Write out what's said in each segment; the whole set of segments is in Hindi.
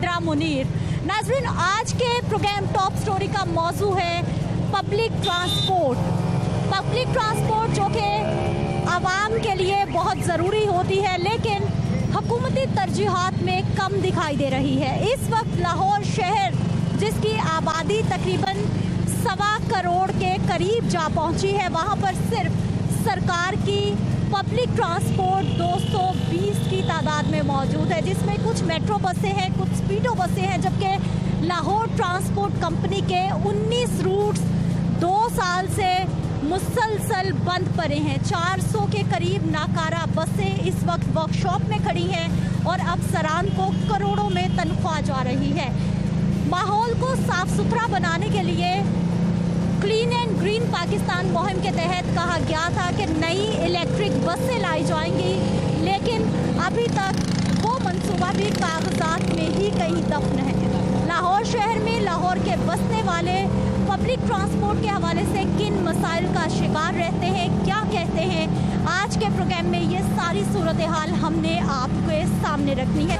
सिद्रा मुनीर। नाज़रीन, आज के प्रोग्राम टॉप स्टोरी का मौजू है पब्लिक ट्रांसपोर्ट। पब्लिक ट्रांसपोर्ट जो कि आवाम के लिए बहुत ज़रूरी होती है, लेकिन हुकूमती तरजीहात में कम दिखाई दे रही है। इस वक्त लाहौर शहर, जिसकी आबादी तकरीबन 1.25 करोड़ के करीब जा पहुंची है, वहां पर सिर्फ सरकार की पब्लिक ट्रांसपोर्ट 220 की तादाद में मौजूद है, जिसमें कुछ मेट्रो बसें हैं, कुछ स्पीडो बसें हैं, जबकि लाहौर ट्रांसपोर्ट कंपनी के 19 रूट्स 2 साल से मुसलसल बंद पड़े हैं। 400 के करीब नाकारा बसें इस वक्त वर्कशॉप में खड़ी हैं और अफसरान को करोड़ों में तनख्वाह जा रही है। माहौल को साफ सुथरा बनाने के लिए क्लीन एंड ग्रीन पाकिस्तान मुहिम के तहत कहा गया था कि नई इलेक्ट्रिक बसें लाई जाएंगी, लेकिन अभी तक वो मंसूबा भी कागजात में ही कहीं दफन है। लाहौर शहर में लाहौर के बसने वाले पब्लिक ट्रांसपोर्ट के हवाले से किन मसाइल का शिकार रहते हैं, क्या कहते हैं, आज के प्रोग्राम में ये सारी सूरत हाल हमने आपके सामने रखनी है।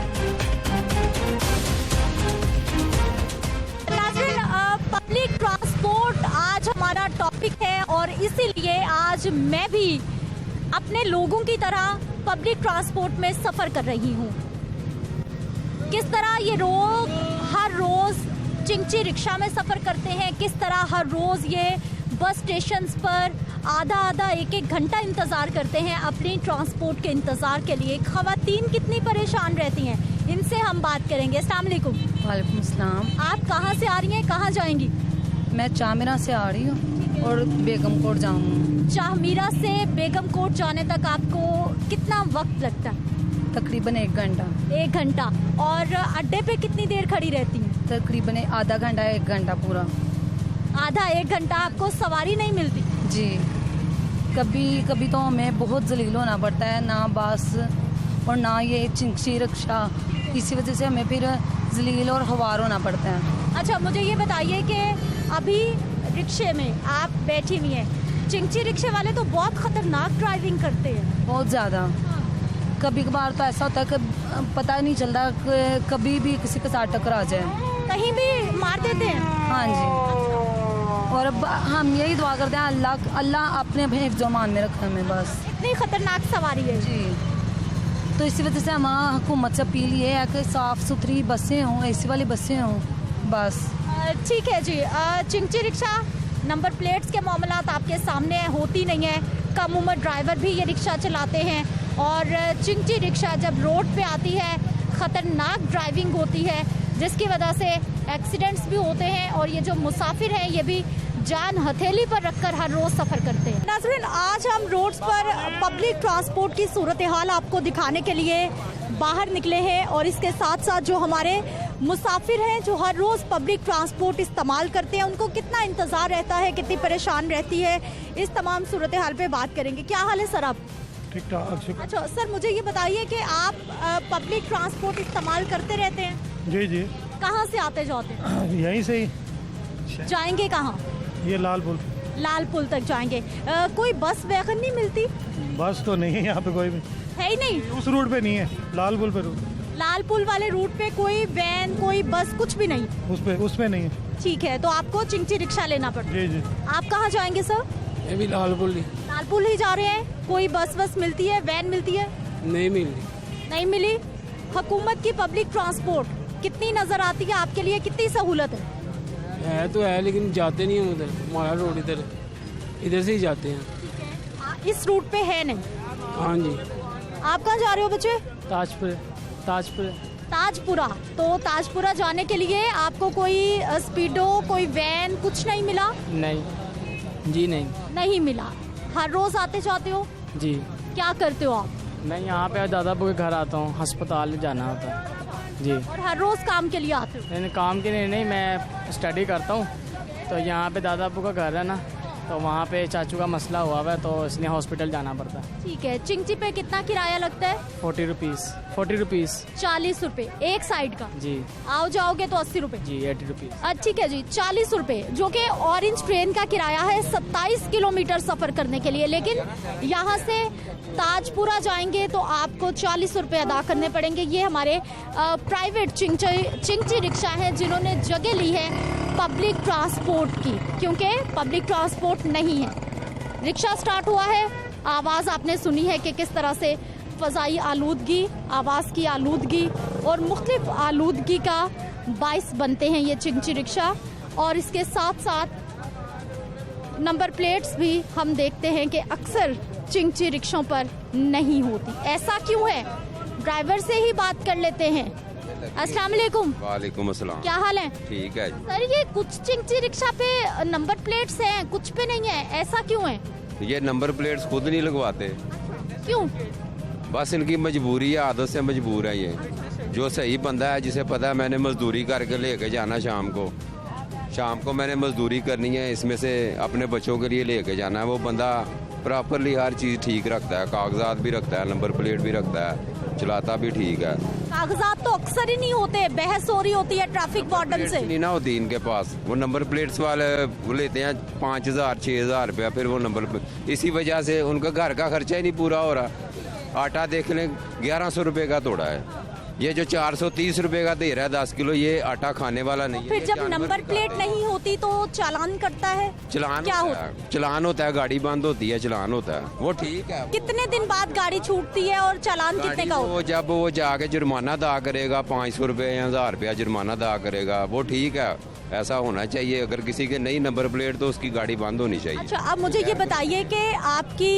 पब्लिक ट्रांसपोर्ट आज हमारा टॉपिक है और इसीलिए आज मैं भी अपने लोगों की तरह पब्लिक ट्रांसपोर्ट में सफ़र कर रही हूँ। किस तरह ये लोग हर रोज़ चिंची रिक्शा में सफ़र करते हैं, किस तरह हर रोज़ ये बस स्टेशंस पर आधा एक घंटा इंतज़ार करते हैं अपनी ट्रांसपोर्ट के इंतज़ार के लिए। ख़वातीन कितनी परेशान रहती हैं, इनसे हम बात करेंगे। अस्सलाम वालेकुम। वालेकुम अस्सलाम। आप कहाँ से आ रही हैं, कहाँ जाएंगी? मैं चाहमीरा से आ रही हूँ और बेगम कोट जाऊँगी। चाहमीरा से बेगम कोट जाने तक आपको कितना वक्त लगता है? तकरीबन 1 घंटा। 1 घंटा। और अड्डे पे कितनी देर खड़ी रहती हैं? तकरीबन आधा घंटा 1 घंटा पूरा। आधा 1 घंटा आपको सवारी नहीं मिलती? जी, कभी कभी तो हमें बहुत जलील होना पड़ता है, ना बस और ना ये चिंची रिक्शा, इसी वजह से हमें फिर जलील और हवार होना पड़ता है। अच्छा, मुझे ये बताइए कि अभी रिक्शे में आप बैठी हुई हैं, चिंची रिक्शे वाले तो बहुत ख़तरनाक ड्राइविंग करते हैं। बहुत ज़्यादा। कभी कभार तो ऐसा होता है कि पता नहीं चलता, कभी भी किसी के साथ टकरा जाए, कहीं भी मार देते हैं। हाँ जी, और अब हम यही दुआ करते हैं अल्लाह अपने हिफ्ज़-ओ-मान में रखे हमें। बस इतनी ख़तरनाक सवारी है जी। तो इसी वजह से हमारा हुकूमत से अपील ये है कि साफ़ सुथरी बसें हों, एसी वाली बसें हों बस। ठीक है जी। चिंची रिक्शा नंबर प्लेट्स के मामलात आपके सामने होती नहीं है, कम उम्र ड्राइवर भी ये रिक्शा चलाते हैं और चिंची रिक्शा जब रोड पे आती है ख़तरनाक ड्राइविंग होती है, जिसकी वजह से एक्सीडेंट्स भी होते हैं और ये जो मुसाफिर हैं ये भी जान हथेली पर रखकर हर रोज़ सफ़र करते हैं। नाज़रीन, आज हम रोड्स पर पब्लिक ट्रांसपोर्ट की सूरत हाल आपको दिखाने के लिए बाहर निकले हैं और इसके साथ साथ जो हमारे मुसाफिर हैं जो हर रोज़ पब्लिक ट्रांसपोर्ट इस्तेमाल करते हैं, उनको कितना इंतज़ार रहता है, कितनी परेशान रहती है, इस तमाम सूरत हाल पे बात करेंगे। क्या हाल है सर आप? ठीक ठाक। अच्छा सर, मुझे ये बताइए कि आप पब्लिक ट्रांसपोर्ट इस्तेमाल करते रहते हैं? जी जी। कहाँ से आते जाते हैं? यहीं से ही। जाएंगे कहाँ? ये लाल पुल तक जाएंगे। कोई बस वैगन नहीं मिलती? बस तो नहीं है यहाँ पे, कोई भी है ही नहीं। उस रूट पे नहीं है, लाल पुल पे लाल पुल वाले रूट पे कोई वैन, कोई बस, कुछ भी नहीं? उस पे नहीं है। ठीक है, तो आपको चिंची रिक्शा लेना पड़ता है। जी जी। आप कहाँ जाएंगे सर? मैं भी लाल पुल ही जा रहे हैं। कोई बस मिलती है, वैन मिलती है? नहीं मिली। हुकूमत की पब्लिक ट्रांसपोर्ट कितनी नजर आती है आपके लिए, कितनी सहूलत है? तो है, लेकिन जाते नहीं हम उधर। हमारा रोड इधर से ही जाते हैं। इस रूट पे है नहीं? हाँ जी। आप कहाँ जा रहे हो बच्चे? ताजपुरा। तो ताजपुरा जाने के लिए आपको कोई स्पीडो, कोई वैन, कुछ नहीं मिला? नहीं मिला। हर रोज आते जाते हो जी। क्या करते हो आप? मैं यहाँ पे दादा के घर आता हूँ, अस्पताल जाना होता है जी। और हर रोज काम के लिए आते हो? काम के लिए नहीं, मैं स्टडी करता हूँ, तो यहाँ पे दादा का घर है ना, तो वहाँ पे चाचू का मसला हुआ हुआ है तो इसलिए हॉस्पिटल जाना पड़ता है। ठीक है, चिंगची पे कितना किराया लगता है? 40 रुपीज़ 40 रुपए एक साइड का। जी आओ जाओगे तो 80 रुपए। जी 80 रुपीज़। ठीक है जी, 40 रुपए जो कि ऑरेंज ट्रेन का किराया है 27 किलोमीटर सफर करने के लिए। लेकिन यहाँ से ताजपुरा जाएंगे तो आपको 40 रुपए अदा करने पड़ेंगे। ये हमारे प्राइवेट चिंगची रिक्शा है जिन्होंने जगह ली है पब्लिक ट्रांसपोर्ट की, क्योंकि पब्लिक ट्रांसपोर्ट नहीं है। रिक्शा स्टार्ट हुआ है, आवाज़ आपने सुनी है कि किस तरह से फ़ज़ाई आलूदगी, आवाज़ की आलूदगी और मुख्तलिफ आलूदगी का बाइस बनते हैं ये चिंगची रिक्शा। और इसके साथ साथ नंबर प्लेट्स भी हम देखते हैं कि अक्सर चिंगची रिक्शों पर नहीं होती। ऐसा क्यों है? ड्राइवर से ही बात कर लेते हैं। अस्सलाम वालेकुम। वालेकुम अस्सलाम। क्या हाल है? ठीक है। सर, ये कुछ चिंगची रिक्शा पे नंबर प्लेट्स हैं, कुछ पे नहीं है, ऐसा क्यों है? ये नंबर प्लेट्स खुद नहीं लगवाते, क्यों? बस इनकी मजबूरी है, आदत से मजबूर है ये। जो सही बंदा है, जिसे पता है मैंने मजदूरी करके लेके जाना शाम को मैंने मजदूरी करनी है, इसमें से अपने बच्चों के लिए लेके जाना है, वो बंदा प्रॉपरली हर चीज़ ठीक रखता है, कागजात भी रखता है, नंबर प्लेट भी रखता है, चलाता भी ठीक है। कागजात तो अक्सर ही नहीं होते, बहस हो रही होती है ट्रैफिक वार्डन से। नहीं ना होती इनके पास, वो नंबर प्लेट्स वाले वो लेते हैं 5,000 6,000 रुपया, फिर वो नंबर, इसी वजह से उनका घर का खर्चा ही नहीं पूरा हो रहा। आटा देख लें 1100 रुपये का तोड़ा है, ये जो 430 रुपये का दे रहा है 10 किलो, ये आटा खाने वाला नहीं है। फिर जब नंबर प्लेट नहीं होती तो चालान करता है? चलान क्या होता है, चलान होता है, गाड़ी बंद होती है, चलान होता है, वो ठीक है। कितने दिन बाद गाड़ी छूटती है और चालान कितने का होता वो जब वो जाके जुर्माना अदा करेगा 500 रुपये या 1000 रुपया जुर्माना अदा करेगा, वो ठीक है, ऐसा होना चाहिए। अगर किसी के नई नंबर प्लेट तो उसकी गाड़ी बंद होनी चाहिए। अच्छा, अब मुझे ये बताइए कि आपकी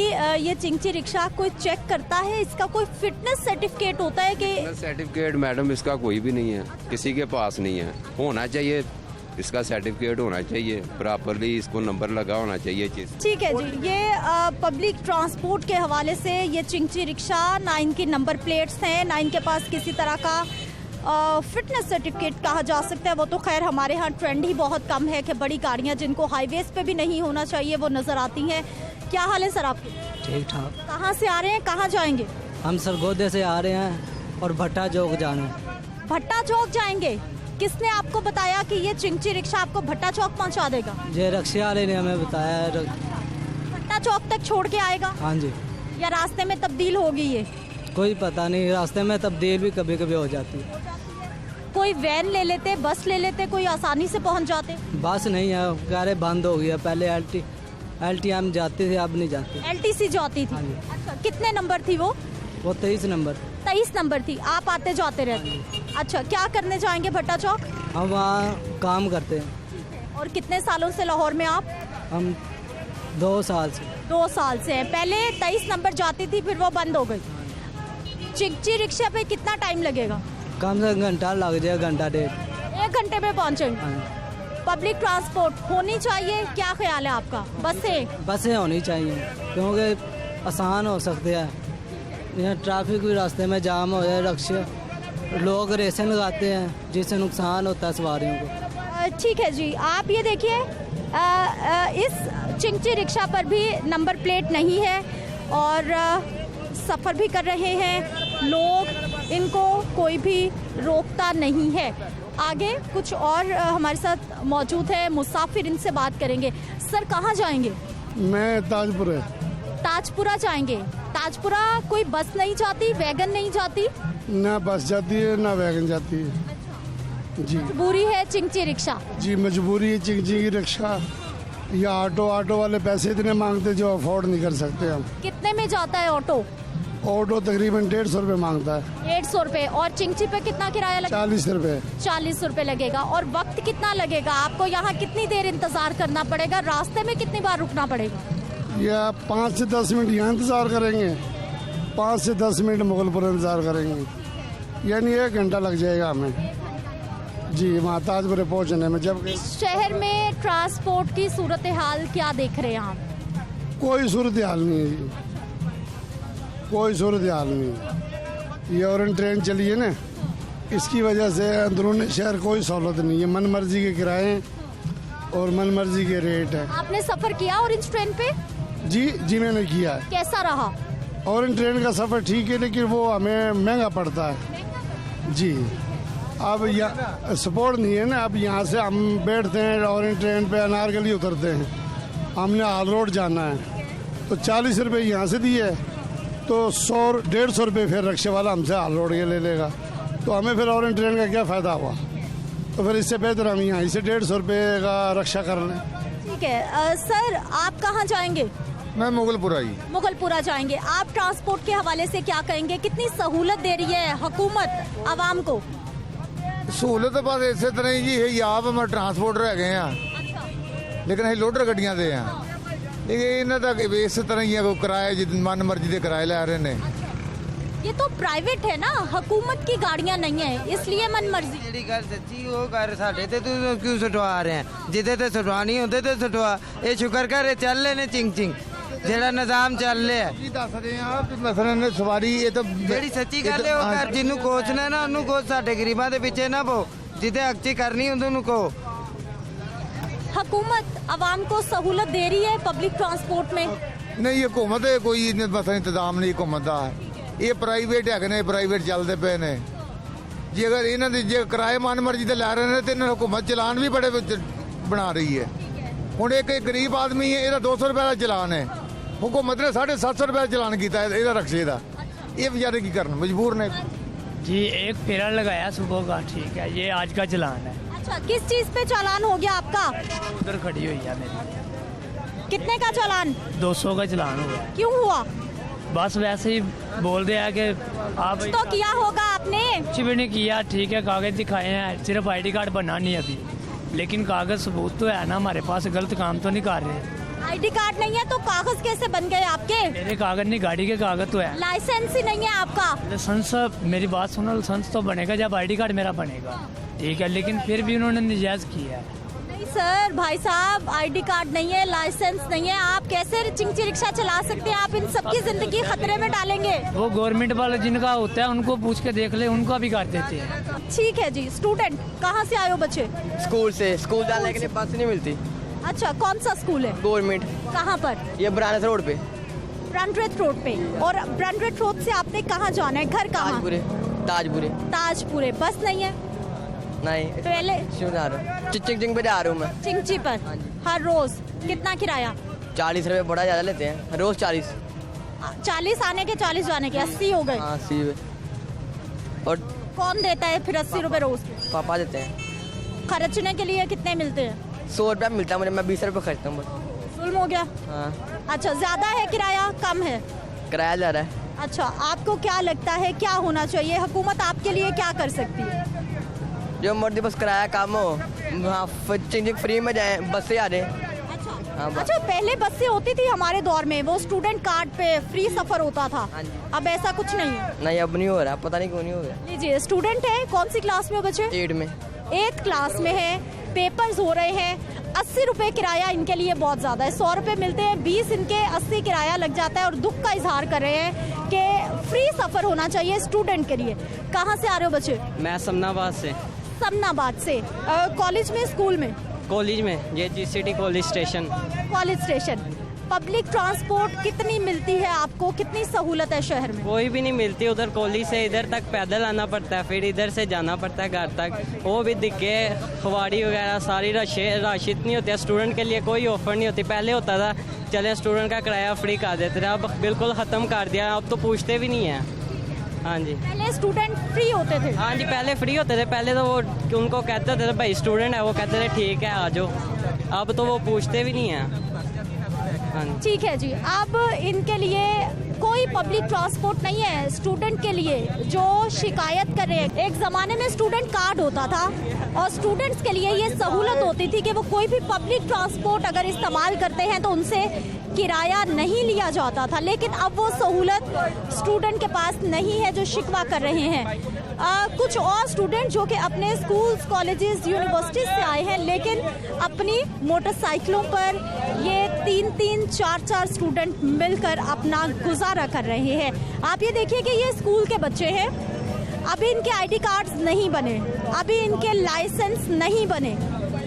ये चिंगची रिक्शा कोई चेक करता है, इसका कोई फिटनेस सर्टिफिकेट होता है कि? सर्टिफिकेट मैडम इसका कोई भी नहीं है, किसी के पास नहीं है, होना चाहिए, इसका सर्टिफिकेट होना चाहिए, प्रॉपरली इसको नंबर लगा होना चाहिए चीज। ठीक है जी, ये पब्लिक ट्रांसपोर्ट के हवाले से ये चिंगची रिक्शा, ना इनकी नंबर प्लेट्स हैं, ना इनके पास किसी तरह का फिटनेस सर्टिफिकेट कहा जा सकता है। वो तो खैर हमारे यहाँ ट्रेंड ही बहुत कम है कि बड़ी गाड़ियाँ जिनको हाईवेज पे भी नहीं होना चाहिए वो नज़र आती हैं। क्या हाल है सर आपके? ठीक ठाक। कहाँ से आ रहे हैं, कहाँ जाएंगे? हम सरगोदे से आ रहे हैं और भट्टा चौक जाना है। भट्टा चौक जाएंगे? किसने आपको बताया कि ये चिंगची रिक्शा आपको भट्टा चौक पहुँचा देगा? ये रक्षा वाले ने हमें बताया है। भट्टा चौक तक छोड़ के आएगा हाँ जी। या रास्ते में तब्दील होगी ये? कोई पता नहीं, रास्ते में तब्दील भी कभी कभी हो जाती है। कोई वैन ले लेते, बस ले लेते, कोई आसानी से पहुंच जाते। बस नहीं है, गाड़ी बंद हो गई है। पहले LTM जाती थी, अब नहीं जाती। LTC जाती थी? हाँ जी। अच्छा, कितने नंबर थी वो? 23 नंबर। 23 नंबर थी। आप आते जाते रहते? अच्छा, क्या करने जाएंगे भट्टा चौक? हम वहाँ काम करते हैं। और कितने सालों से लाहौर में आप? हम 2 साल से। 2 साल से हैं। पहले 23 नंबर जाती थी, फिर वो बंद हो गई। चिंगची रिक्शा पे कितना टाइम लगेगा? कम से कम घंटा लग जाए, घंटा डेढ़। 1 घंटे में पहुंचेंगे। हाँ। पब्लिक ट्रांसपोर्ट होनी चाहिए, क्या ख्याल है आपका? बसें होनी चाहिए क्योंकि आसान हो सकते हैं। यहाँ ट्रैफिक भी रास्ते में जाम हो जाए, रक्शे लोग रेसें लगाते हैं जिससे नुकसान होता है सवारियों को। ठीक है जी, आप ये देखिए, इस चिंगची रिक्शा पर भी नंबर प्लेट नहीं है और सफ़र भी कर रहे हैं लोग, इनको कोई भी रोकता नहीं है। आगे कुछ और हमारे साथ मौजूद है मुसाफिर, इनसे बात करेंगे। सर, कहाँ जाएंगे? मैं ताजपुरा। ताजपुरा जाएंगे? ताजपुरा कोई बस नहीं जाती, वैगन नहीं जाती? ना बस जाती है ना वैगन जाती है जी। मजबूरी है चिंगची रिक्शा? जी मजबूरी है चिंगची की रिक्शा या ऑटो वाले पैसे इतने मांगते जो अफोर्ड नहीं कर सकते हम। कितने में जाता है ऑटो? ऑटो तकरीबन 150 रुपये मांगता है। 150 रुपये। और चिंगची पे कितना किराया लगेगा? 40 रुपये। 40 रुपये लगेगा। और वक्त कितना लगेगा आपको? यहाँ कितनी देर इंतजार करना पड़ेगा? रास्ते में कितनी बार रुकना पड़ेगा? या 5 से 10 मिनट यहाँ इंतज़ार करेंगे, 5 से 10 मिनट मुगलपुर इंतज़ार करेंगे, यानी 1 घंटा लग जाएगा हमें जी वहाँ ताजपुर पहुँचने में। जब शहर में ट्रांसपोर्ट की सूरत हाल क्या देख रहे हैं आप? कोई सूरत हाल नहीं है जी, कोई सूरत हाल नहीं। ये और ट्रेन चली है ना, इसकी वजह से अंदरूनी शहर कोई सहूलत नहीं है, मन मर्जी के किराए और मनमर्जी के रेट है। आपने सफर किया ऑरेंज ट्रेन पे? जी मैंने किया है। कैसा रहा? ऑरेंज ट्रेन का सफ़र ठीक है, लेकिन वो हमें महंगा पड़ता है जी। अब यहाँ सपोर्ट नहीं है ना। अब यहाँ से हम बैठते हैं ऑरेंज ट्रेन पे, अनारकली उतरते हैं, हमने हाल रोड जाना है तो 40 रुपये यहाँ से दिए, तो 100-150 रुपये फिर रिक्शे वाला हमसे हाल रोड के ले लेगा, तो हमें फिर ऑरेंज ट्रेन का क्या फ़ायदा हुआ। तो फिर इससे बेहतर हम यहाँ से 150 रुपये का रक्षा कर लें। ठीक है सर, आप कहाँ जाएंगे? मैं मुगलपुरा ही। मुगलपुरा जाएंगे। आप ट्रांसपोर्ट के हवाले से क्या कहेंगे? कितनी सहूलत दे रही है हुकूमत आवाम को? सहूलत बस इस तरह ही जी है, आप मैं ट्रांसपोर्टर है लेकिन ਅਸੀਂ ਲੋਡਰ ਗੱਡੀਆਂ ਦੇ ਆ, लेकिन ਇਹਨਾਂ ਦਾ इस तरह ही है, किराया जितनी मन मर्जी के किराए ला रहे हैं। ये तो प्राइवेट है ना, हुकूमत की गाड़ियां नहीं है, इसलिए मन मर्जी। ਜਿਹੜੀ ਗੱਲ ਸੱਚੀ ਉਹ ਕਰ, ਸਾਡੇ ਤੇ ਤੂੰ ਕਿਉਂ ਸਟਵਾ ਰਿਹਾ? ਜਿਹਦੇ ਤੇ ਸਟਵਾਣੀ ਹੁੰਦੇ ਤੇ ਸਟਵਾ। ਇਹ ਸ਼ੁਕਰ ਕਰ ਇਹ ਚੱਲ ਰਹੇ ਨੇ ਚਿੰਗ ਚਿੰਗ, ਜਿਹੜਾ ਨਿਜ਼ਾਮ ਚੱਲ ਰਿਹਾ। ਜੀ ਦੱਸਦੇ ਆ ਕਿ ਮਸਲਨ ਸਵਾਰੀ ਇਹ ਤਾਂ ਜਿਹੜੀ ਸੱਚੀ ਗੱਲ ਹੈ ਉਹ ਕਰ, ਜਿਹਨੂੰ ਕੋਚਣਾ ਨਾ ਉਹਨੂੰ ਕੋਚ, ਸਾਡੇ ਗਰੀਬਾਂ ਦੇ ਪਿੱਛੇ ਨਾ ਪੋ, ਜਿਹਦੇ ਹੱਕ 'ਚ ਕਰਨੀ ਹੁੰਦੀ ਉਹਨੂੰ ਕਹੋ। हुकूमत आवाम को सहूलत दे रही है पब्लिक ट्रांसपोर्ट में? नहीं, ये हुकूमत है कोई बस इंतजाम नहीं हुकूमत का। ये प्राइवेट है, प्राइवेट चलते पे ने जी। अगर इन्हों के जे किराए मन मर्जी से लै रहे हैं तो हुकूमत चलान भी बड़े बना रही है। हूँ एक गरीब आदमी है, यदा 200 रुपये का चलान है, हुकूमत ने 750 रुपये का चलान किया है रक्शे का। ये बेचारे की करन मजबूर ने जी। एक फेरा लगाया सुबह का, ठीक है, ये आज का चलान है। अच्छा, किस चीज पे चालान हो गया आपका? उधर खड़ी हुई है मेरी। कितने का चालान? 200 का चलान हुआ। क्यों हुआ? बस वैसे ही बोल दिया कि आप तो किया होगा आपने? कुछ भी नहीं किया, ठीक है, कागज दिखाए हैं, सिर्फ ID कार्ड बना नहीं अभी, लेकिन कागज सबूत तो है ना हमारे पास, गलत काम तो नहीं कर रहे। ID कार्ड नहीं है तो कागज कैसे बन गए आपके? मेरे कागज नहीं, गाड़ी के कागज तो है। लाइसेंस ही नहीं है आपका? लाइसेंस, मेरी बात सुनो, लाइसेंस तो बनेगा जब ID कार्ड मेरा बनेगा, ठीक है, लेकिन फिर भी उन्होंने निजायज किया है। नहीं सर, भाई साहब, ID कार्ड नहीं है, लाइसेंस नहीं है, आप कैसे चिंची रिक्शा चला सकते हैं? आप इन सबकी जिंदगी खतरे में डालेंगे। वो गवर्नमेंट वाले जिनका होता है उनको पूछ के देख ले, उनका भी कर देते हैं। ठीक है जी। स्टूडेंट कहाँ से आए हो बच्चे? स्कूल से। स्कूल जाने के लिए बस नहीं मिलती। अच्छा, कौन सा स्कूल है? गवर्नमेंट। कहाँ पर? ये ब्रांच रोड पे। ब्रंडरेथ रोड पे। और ब्रंडरेथ रोड से आपने कहाँ जाना है? घर कहाँ? ताजपुरे। ताजपुरे। बस नहीं है? नहीं, पहले चिंग पे जा रहा हूँ मैं। चिंची पर हर रोज कितना किराया? 40 रुपये बड़ा ज़्यादा लेते हैं, रोज 40 आने के 40 जाने के 80 हो गए। 80। और कौन देता है फिर 80 रुपए रोज के? पापा देते हैं। खर्चने के लिए कितने मिलते हैं? 100 रुपया मिलता है मुझे, मैं 20 रुपये खर्चता हूँ। जुल्म हो गया। हाँ। अच्छा, ज्यादा है किराया कम है? किराया ज़्यादा है। अच्छा, आपको क्या लगता है क्या होना चाहिए? हुकूमत आपके लिए क्या कर सकती है? जो मर्जी बस किराया कम हो, हाँ, चिंग फ्री में जाए, बस से आ जाए। अच्छा, पहले बसें होती थी हमारे दौर में, वो स्टूडेंट कार्ड पे फ्री सफर होता था, अब ऐसा कुछ नहीं है? नहीं, अब नहीं हो रहा, पता नहीं क्यों नहीं हो रहा। लीजिए, स्टूडेंट है, कौन सी क्लास में हो बच्चे? 8 में। 8th क्लास में है, पेपर्स हो रहे हैं, 80 रुपए किराया इनके लिए बहुत ज़्यादा है। 100 रुपए मिलते हैं, 20 इनके 80 किराया लग जाता है, और दुख का इजहार कर रहे हैं कि फ्री सफ़र होना चाहिए स्टूडेंट के लिए। कहाँ से आ रहे हो बच्चे? मैं समनाबाद से। समनाबाद से। कॉलेज में, स्कूल में? कॉलेज में, ये GCT college station. College station. Public transport कितनी मिलती है आपको? कितनी सहूलत है शहर में? कोई भी नहीं मिलती, उधर कॉलेज से इधर तक पैदल आना पड़ता है, फिर इधर से जाना पड़ता है घर तक, वो भी दिक्के खवाड़ी वगैरह सारी रश इतनी होती है। स्टूडेंट के लिए कोई ऑफर नहीं होती। पहले होता था चले स्टूडेंट का किराया फ्री कर देते थे, अब बिल्कुल ख़त्म कर दिया, अब तो पूछते भी नहीं हैं। हाँ जी, पहले स्टूडेंट फ्री होते थे। हाँ जी, पहले फ्री होते थे। पहले तो वो उनको कहते थे भाई स्टूडेंट है, वो कहते थे ठीक है आ जाओ, अब तो वो पूछते भी नहीं हैं। ठीक है जी। अब इनके लिए कोई पब्लिक ट्रांसपोर्ट नहीं है स्टूडेंट के लिए, जो शिकायत कर रहे हैं। एक ज़माने में स्टूडेंट कार्ड होता था और स्टूडेंट्स के लिए ये सहूलत होती थी कि वो कोई भी पब्लिक ट्रांसपोर्ट अगर इस्तेमाल करते हैं तो उनसे किराया नहीं लिया जाता था, लेकिन अब वो सहूलत स्टूडेंट के पास नहीं है, जो शिकवा कर रहे हैं। कुछ और स्टूडेंट जो कि अपने स्कूल्स, कॉलेजेस, यूनिवर्सिटीज़ से आए हैं, लेकिन अपनी मोटरसाइकिलों पर ये 3-3, 4-4 स्टूडेंट मिलकर अपना गुजारा कर रहे हैं। आप ये देखिए कि ये स्कूल के बच्चे हैं, अभी इनके ID कार्ड्स नहीं बने, अभी इनके लाइसेंस नहीं बने,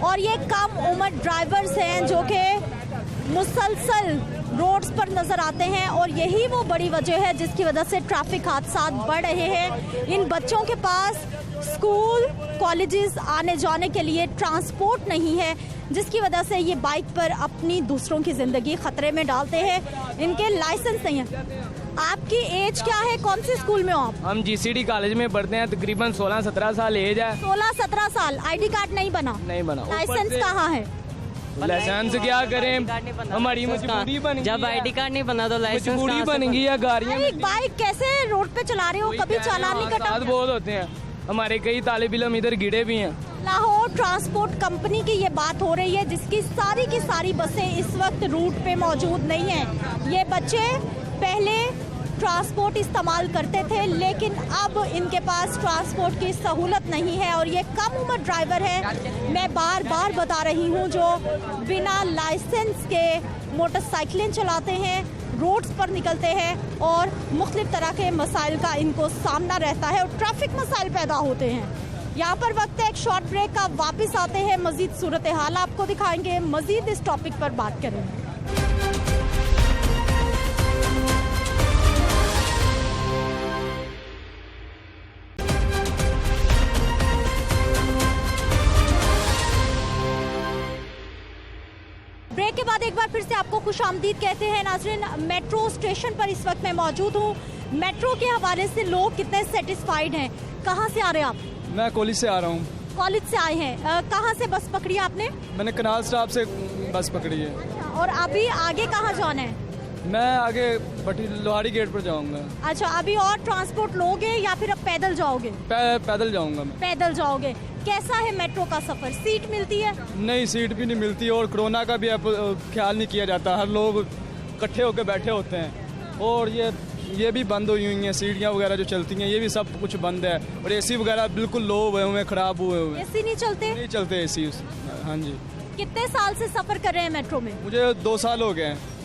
और ये कम उम्र ड्राइवर्स हैं जो कि मुसलसल रोड्स पर नजर आते हैं और यही वो बड़ी वजह है जिसकी वजह से ट्रैफिक हादसा बढ़ रहे हैं। इन बच्चों के पास स्कूल कॉलेजेस आने जाने के लिए ट्रांसपोर्ट नहीं है, जिसकी वजह से ये बाइक पर अपनी दूसरों की ज़िंदगी ख़तरे में डालते हैं। इनके लाइसेंस नहीं है। आपकी एज क्या है, कौन से स्कूल में हो आप? हम GCD कॉलेज में पढ़ते हैं, तकरीबन 16-17 साल एज है। 16-17 साल। आईडी कार्ड नहीं बना? नहीं बना। लाइसेंस कहाँ है? लाइसेंस क्या करें, हमारी मजबूरी बन गई। जब आईडी कार्ड नहीं बना तो लाइसेंस मजबूरी बन गई है। गाड़ियाँ बाइक कैसे रोड पे चला रहे हो, कभी चालान नहीं कटा? बहुत होते हैं, हमारे कई तालिब इल्म इधर गिरे भी हैं। लाहौर ट्रांसपोर्ट कंपनी की ये बात हो रही है जिसकी सारी की सारी बसें इस वक्त रूट पे मौजूद नहीं हैं। ये बच्चे पहले ट्रांसपोर्ट इस्तेमाल करते थे लेकिन अब इनके पास ट्रांसपोर्ट की सहूलत नहीं है और ये कम उम्र ड्राइवर है, मैं बार बार बता रही हूँ, जो बिना लाइसेंस के मोटरसाइकिलें चलाते हैं, रोड्स पर निकलते हैं और मुख्तलिफ तरह के मसाइल का इनको सामना रहता है और ट्रैफिक मसाइल पैदा होते हैं। यहाँ पर वक्त है एक शॉर्ट ब्रेक का, वापस आते हैं, मजीद सूरत हाल आपको दिखाएंगे, मजीद इस टॉपिक पर बात करेंगे। ब्रेक के बाद एक बार फिर से आपको खुशामदीद कहते हैं नाज़रीन। मेट्रो स्टेशन पर इस वक्त मैं मौजूद हूँ। मेट्रो के हवाले से लोग कितने सेटिस्फाइड हैं? कहाँ से आ रहे हैं आप? मैं कॉलेज से आ रहा हूँ। कॉलेज से आए हैं, कहाँ से बस पकड़ी आपने? मैंने कनाल स्टॉप से बस पकड़ी है। अच्छा, और अभी आगे कहाँ जाना है? मैं आगे बटी लोहाड़ी गेट पर जाऊँगा। अच्छा, अभी और ट्रांसपोर्ट लोगे या फिर अब पैदल जाओगे? पैदल जाऊँगा मैं। पैदल जाओगे। कैसा है मेट्रो का सफर, सीट मिलती है? नहीं, सीट भी नहीं मिलती और कोरोना का भी अब ख्याल नहीं किया जाता, हर लोग इकट्ठे होकर बैठे होते हैं और ये भी बंद हुई हैं, सीढ़ियाँ वगैरह जो चलती हैं ये भी सब कुछ बंद है और एसी वगैरह बिल्कुल लो हुए हुए, खराब हुए हुए। एसी नहीं चलते? नहीं चलते एसी। हाँ जी। कितने साल से सफर कर रहे हैं मेट्रो में? मुझे 2 साल हो गए हैं।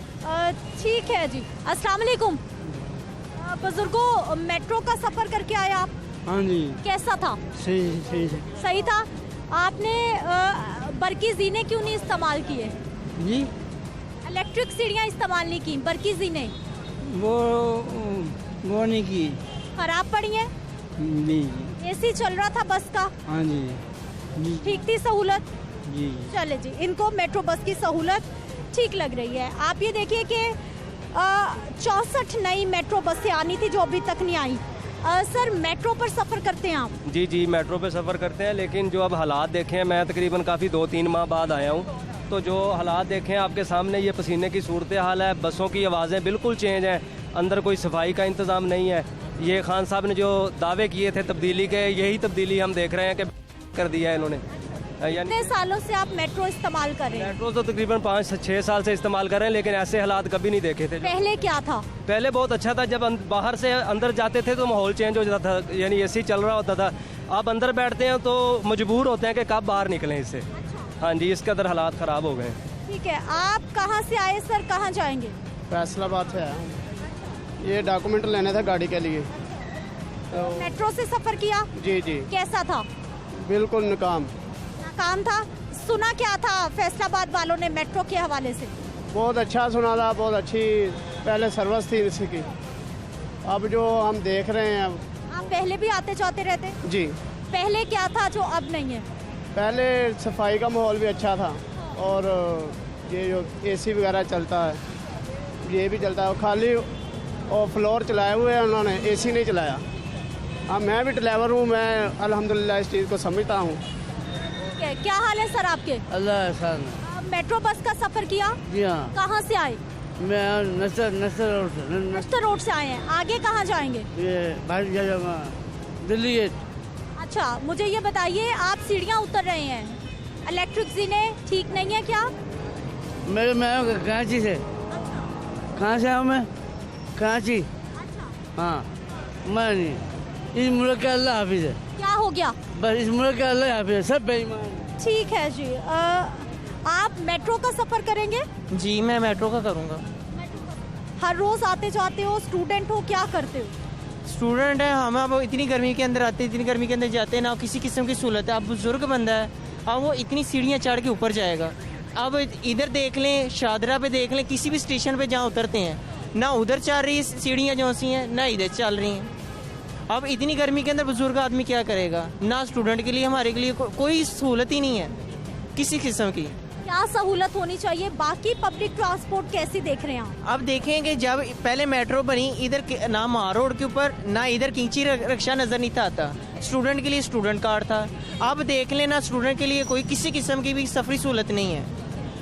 ठीक है जी। अस्सलाम वालेकुम बुजुर्गों, मेट्रो का सफर करके आए आप? हाँ जी। कैसा था? सही था। आपने बरकी जीने क्यों नहीं इस्तेमाल किए जी? इलेक्ट्रिक सीढ़ियाँ इस्तेमाल नहीं की, बरकी जीने वो नहीं की। खराब पड़ी है? जी। एसी चल रहा था बस का? हाँ जी। ठीक थी सहूलत? जी। चले जी, इनको मेट्रो बस की सहूलत ठीक लग रही है। आप ये देखिए कि 64 नई मेट्रो बसें आनी थी जो अभी तक नहीं आई। सर, मेट्रो पर सफ़र करते हैं आप? जी जी, मेट्रो पे सफ़र करते हैं, लेकिन जो अब हालात देखे हैं, मैं तकरीबन काफ़ी 2-3 माह बाद आया हूँ, तो जो हालात देखे हैं आपके सामने, ये पसीने की सूरत हाल है, बसों की आवाज़ें बिल्कुल चेंज हैं, अंदर कोई सफाई का इंतज़ाम नहीं है। ये खान साहब ने जो दावे किए थे तब्दीली के, यही तब्दीली हम देख रहे हैं कि कर दिया है इन्होंने। कितने सालों से आप मेट्रो इस्तेमाल कर रहे हैं? मेट्रो तो तकरीबन 5-6 साल से इस्तेमाल कर रहे हैं, लेकिन ऐसे हालात कभी नहीं देखे थे। पहले क्या था? पहले बहुत अच्छा था, जब बाहर से अंदर जाते थे तो माहौल चेंज हो जाता था, यानी एसी चल रहा होता था। अब अंदर बैठते हैं तो मजबूर होते हैं कि कब बाहर निकलें इससे। हाँ जी, इसके अंदर हालात ख़राब हो गए। ठीक है, आप कहाँ से आए सर, कहाँ जाएंगे? फैसलाबाद से आया हूँ, ये डॉक्यूमेंट लेने थे गाड़ी के लिए। तो मेट्रो से सफ़र किया? जी जी। कैसा था? बिल्कुल नाकाम था। सुना क्या था फैसलाबाद वालों ने मेट्रो के हवाले से? बहुत अच्छा सुना था, बहुत अच्छी पहले सर्विस थी इसकी। अब जो हम देख रहे हैं, आप पहले भी आते जाते रहते? जी। पहले क्या था जो अब नहीं है? पहले सफाई का माहौल भी अच्छा था और ये जो एसी वगैरह चलता है ये भी चलता है, खाली और फ्लोर चलाए हुए हैं उन्होंने, एसी नहीं चलाया। हाँ, मैं भी ड्राइवर हूँ, मैं अल्हम्दुलिल्लाह इस चीज़ को समझता हूँ। क्या हाल है सर आपके? अल्लाह एहसान। मेट्रो बस का सफर किया? जी हाँ। कहाँ से आए? मैं नस्तर रोड से आए हैं। आगे कहाँ जाएंगे? ये दिल्ली गेट। अच्छा, मुझे ये बताइए, आप सीढ़ियाँ उतर रहे हैं, इलेक्ट्रिक जीने ठीक नहीं है क्या? मैं कराची से। कहाँ से आऊँ मैं? कराची। हाँ, मैं नहीं, इस मुल्क का अल्लाह हाफिज है। क्या हो गया? बस इस मुल्क का अल्लाह हाफिज है, सब बेईमान। ठीक है जी। आप मेट्रो का सफर करेंगे? जी, मैं मेट्रो का करूँगा। हर रोज आते जाते हो, स्टूडेंट हो, क्या करते हो? स्टूडेंट है हम। अब इतनी गर्मी के अंदर आते हैं, इतनी गर्मी के अंदर जाते हैं, ना किसी किस्म की सहूलत है। अब बुजुर्ग बंदा है, अब वो इतनी सीढ़ियाँ चढ़ के ऊपर जाएगा। अब इधर देख लें, शादरा पे देख लें, किसी भी स्टेशन पे जहाँ उतरते हैं ना उधर चल रही है सीढ़ियाँ जो सी हैं ना इधर चल रही हैं। अब इतनी गर्मी के अंदर बुजुर्ग आदमी क्या करेगा? ना स्टूडेंट के लिए हमारे के लिए कोई सहूलत ही नहीं है किसी किस्म की। क्या सहूलत होनी चाहिए? बाकी पब्लिक ट्रांसपोर्ट कैसी देख रहे हैं आप? अब देखेंगे जब पहले मेट्रो बनी इधर ना मार रोड के ऊपर ना इधर किंची रिक्शा नजर नहीं आता। स्टूडेंट के लिए स्टूडेंट कार्ड था। अब देख लेना स्टूडेंट के लिए कोई किसी किस्म की भी सफरी सहूलत नहीं है।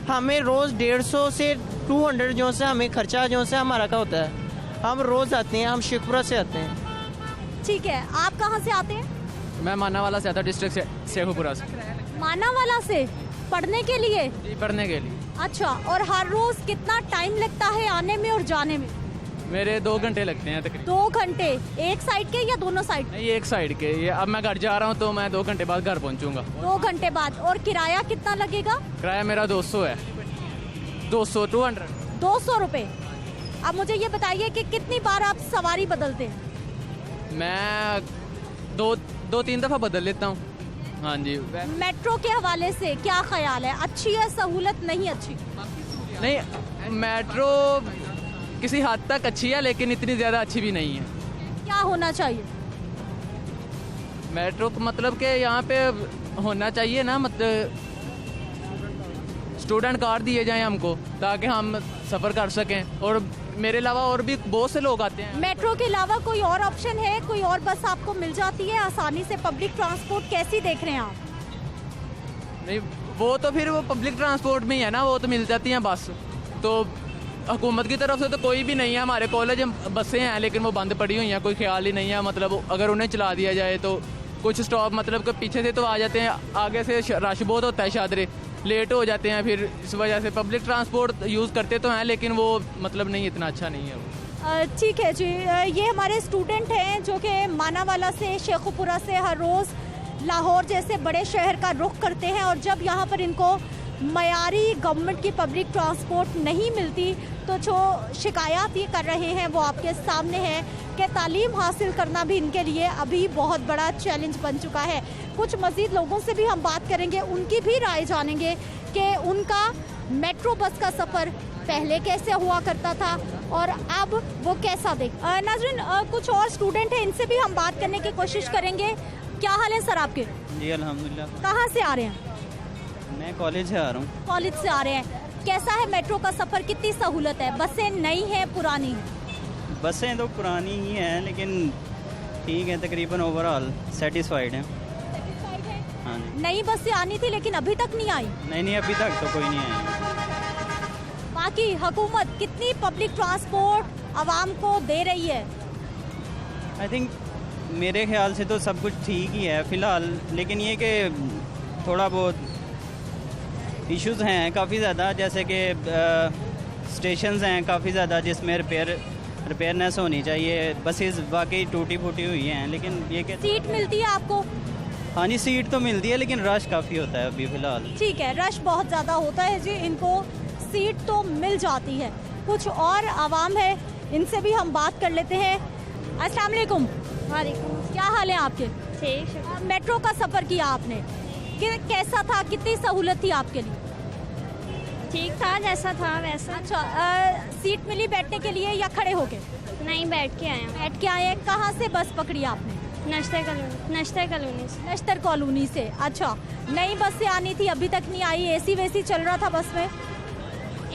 हमें रोज़ 150 से 200 जो से हमें खर्चा जो से हमारा का होता है। हम रोज़ आते हैं, हम शेखपुरा से आते हैं। ठीक है, आप कहाँ से आते हैं? मैं मानावाला से आता, डिस्ट्रिक्ट से शेखपुरा से। मानावाला से पढ़ने के लिए? जी, पढ़ने के लिए। अच्छा, और हर रोज कितना टाइम लगता है आने में और जाने में? मेरे 2 घंटे लगते हैं तकरीबन। 2 घंटे एक साइड के या दोनों साइड? नहीं, एक साइड के। ये अब मैं घर जा रहा हूँ तो मैं 2 घंटे बाद घर पहुँचूंगा। 2 घंटे बाद। और किराया कितना लगेगा? किराया मेरा 200 है। 200 200 रुपये। अब मुझे ये बताइए कि कितनी बार आप सवारी बदलते हैं? मैं 2-3 दफ़ा बदल लेता हूँ। हाँ जी। मेट्रो के हवाले से क्या ख्याल है? अच्छी है सहूलत? नहीं अच्छी? नहीं, मेट्रो किसी हद तक अच्छी है लेकिन इतनी ज़्यादा अच्छी भी नहीं है। क्या होना चाहिए? मेट्रो को मतलब कि यहाँ पे होना चाहिए ना, मतलब स्टूडेंट कार्ड दिए जाएं हमको ताकि हम सफ़र कर सकें। और मेरे अलावा और भी बहुत से लोग आते हैं। मेट्रो के अलावा कोई और ऑप्शन है? कोई और बस आपको मिल जाती है आसानी से? पब्लिक ट्रांसपोर्ट कैसी देख रहे हैं आप? नहीं, वो तो फिर वो पब्लिक ट्रांसपोर्ट में ही है ना, वो तो मिल जाती हैं बस। तो हुकूमत की तरफ से तो कोई भी नहीं है। हमारे कॉलेज बसें हैं लेकिन वो बंद पड़ी हुई हैं, कोई ख्याल ही नहीं है। मतलब अगर उन्हें चला दिया जाए तो कुछ स्टॉप मतलब कि पीछे से तो आ जाते हैं, आगे से रश बहुत होता है, शादरे लेट हो जाते हैं। फिर इस वजह से पब्लिक ट्रांसपोर्ट यूज़ करते तो हैं लेकिन वो मतलब नहीं, इतना अच्छा नहीं है वो। ठीक है जी, ये हमारे स्टूडेंट हैं जो कि मानावाला से, शेखुपुरा से हर रोज़ लाहौर जैसे बड़े शहर का रुख करते हैं। और जब यहाँ पर इनको मयारी गवर्नमेंट की पब्लिक ट्रांसपोर्ट नहीं मिलती तो जो शिकायत ये कर रहे हैं वो आपके सामने है कि तालीम हासिल करना भी इनके लिए अभी बहुत बड़ा चैलेंज बन चुका है। कुछ मज़ीद लोगों से भी हम बात करेंगे, उनकी भी राय जानेंगे कि उनका मेट्रो बस का सफ़र पहले कैसे हुआ करता था और अब वो कैसा देख। नाज़रीन, कुछ और स्टूडेंट हैं, इनसे भी हम बात करने की कोशिश करेंगे। क्या हाल है सर आपके? जी अल्हम्दुलिल्लाह। कहाँ से आ रहे हैं? मैं कॉलेज से आ रहा हूँ। कॉलेज से आ रहे हैं। कैसा है मेट्रो का सफ़र? कितनी सहूलत है? बसें नई हैं पुरानी हैं? बसें तो पुरानी ही हैं लेकिन ठीक है, तकरीबन ओवरऑल सेटिस्फाइड हैं। हाँ जी। नई बसें आनी थी लेकिन अभी तक नहीं आई? नहीं, अभी तक तो कोई नहीं आई। बाकी हुकूमत कितनी पब्लिक ट्रांसपोर्ट आवाम को दे रही है? आई थिंक मेरे ख्याल से तो सब कुछ ठीक ही है फ़िलहाल, लेकिन ये कि थोड़ा बहुत इश्यूज़ हैं काफ़ी ज़्यादा, जैसे कि स्टेशंस हैं काफ़ी ज़्यादा जिसमें रिपेयरनेस होनी चाहिए। बसेस वाकई टूटी फूटी हुई हैं लेकिन ये कि सीट मिलती है आपको? हाँ जी, सीट तो मिलती है लेकिन रश काफ़ी होता है अभी फ़िलहाल। ठीक है, रश बहुत ज़्यादा होता है जी। इनको सीट तो मिल जाती है। कुछ और आवाम है, इनसे भी हम बात कर लेते हैं। अस्सलाम वालेकुम। वालेकुम। क्या हाल है आपके? ठीक। मेट्रो का सफ़र किया आपने, कैसा था? कितनी सहूलत थी आपके लिए? ठीक था, जैसा था वैसा। अच्छा, सीट मिली बैठने के लिए या खड़े होके? नहीं, बैठ के आए। बैठ के आए। कहाँ से बस पकड़ी आपने? नश्तर कॉलोनी से। नश्तर कॉलोनी से। अच्छा, नई बस से आनी थी, अभी तक नहीं आई। एसी वेसी चल रहा था बस में?